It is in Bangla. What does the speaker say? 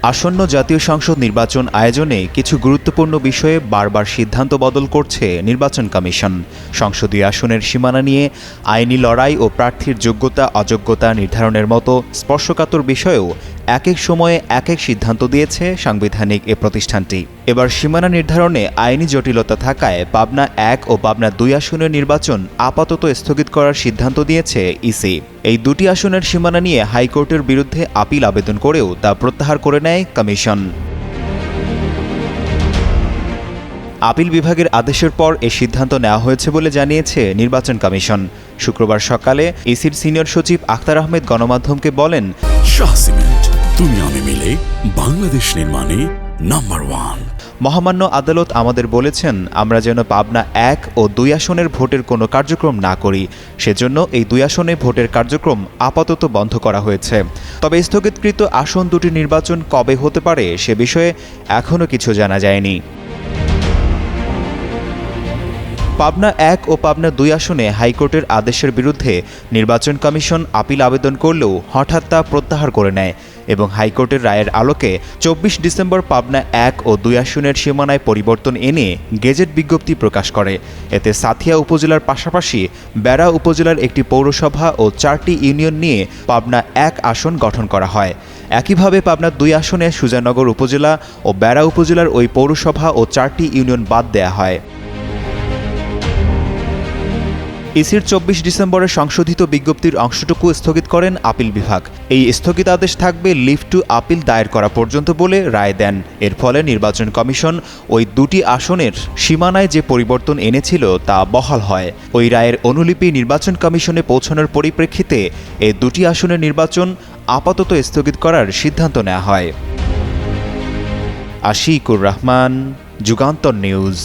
আসন্ন জাতীয় সংসদ নির্বাচন আয়োজনে কিছু গুরুত্বপূর্ণ বিষয়ে বারবার সিদ্ধান্ত বদল করছে নির্বাচন কমিশন। সংসদীয় আসনের সীমানা নিয়ে আইনি লড়াই ও প্রার্থীর যোগ্যতা অযোগ্যতা নির্ধারণের মতো স্পর্শকাতর বিষয়েও এক এক সময়ে এক এক সিদ্ধান্ত দিয়েছে সাংবিধানিক এ প্রতিষ্ঠানটি। এবার সীমানা নির্ধারণে আইনি জটিলতা থাকায় পাবনা 1 ও পাবনা 2 আসনের নির্বাচন আপাতত স্থগিত করার সিদ্ধান্ত দিয়েছে ইসি। এই দুটি আসনের সীমানা নিয়ে হাইকোর্টের বিরুদ্ধে আপিল আবেদন করেও তা প্রত্যাহার করে নেয় কমিশন। আপিল বিভাগের আদেশের পর এ সিদ্ধান্ত নেওয়া হয়েছে বলে জানিয়েছে নির্বাচন কমিশন। শুক্রবার সকালে ইসির সিনিয়র সচিব আখতার আহমেদ গণমাধ্যমকে বলেন, শাহ সিমেন্ট, তুমি আমি মিলে বাংলাদেশ নির্মাণে নাম্বার 1। মহামান্য আদালত আমাদের বলেছেন আমরা যেন পাবনা 1 ও 2 আসনের ভোটের কোনো কার্যক্রম না করি, সেজন্য এই 2 আসনে ভোটের কার্যক্রম আপাতত বন্ধ করা হয়েছে। তবে স্থগিতকৃত আসন দুটির নির্বাচন কবে হতে পারে সে বিষয়ে এখনও কিছু জানা যায়নি। পাবনা 1 ও পাবনা 2 আসনে হাইকোর্টের আদেশের বিরুদ্ধে নির্বাচন কমিশন আপিল আবেদন করলেও হঠাৎ তা প্রত্যাহার করে নেয় এবং হাইকোর্টের রায়ের আলোকে 24 ডিসেম্বর পাবনা 1 ও 2 আসনের সীমানায় পরিবর্তন এনে গেজেট বিজ্ঞপ্তি প্রকাশ করে। এতে সাথিয়া উপজেলার পাশাপাশি বেড়া উপজেলার একটি পৌরসভা ও 4টি ইউনিয়ন নিয়ে পাবনা 1 আসন গঠন করা হয়। একইভাবে পাবনা 2 আসনে সুজানগর উপজেলা ও বেড়া উপজেলার ওই পৌরসভা ও 4টি ইউনিয়ন বাদ দেয়া হয়। ইসির 24 ডিসেম্বরের সংশোধিত বিজ্ঞপ্তির অংশটুকু স্থগিত করেন আপিল বিভাগ। এই স্থগিতাদেশ থাকবে লিভ টু আপিল দায়ের করা পর্যন্ত বলে রায় দেন। এর ফলে নির্বাচন কমিশন ওই দুটি আসনের সীমানায় যে পরিবর্তন এনেছিল তা বহাল হয়। ওই রায়ের অনুলিপি নির্বাচন কমিশনে পৌঁছানোর পরিপ্রেক্ষিতে এই দুটি আসনের নির্বাচন আপাতত স্থগিত করার সিদ্ধান্ত নেওয়া হয়। আশিকুর রহমান, যুগান্তর নিউজ।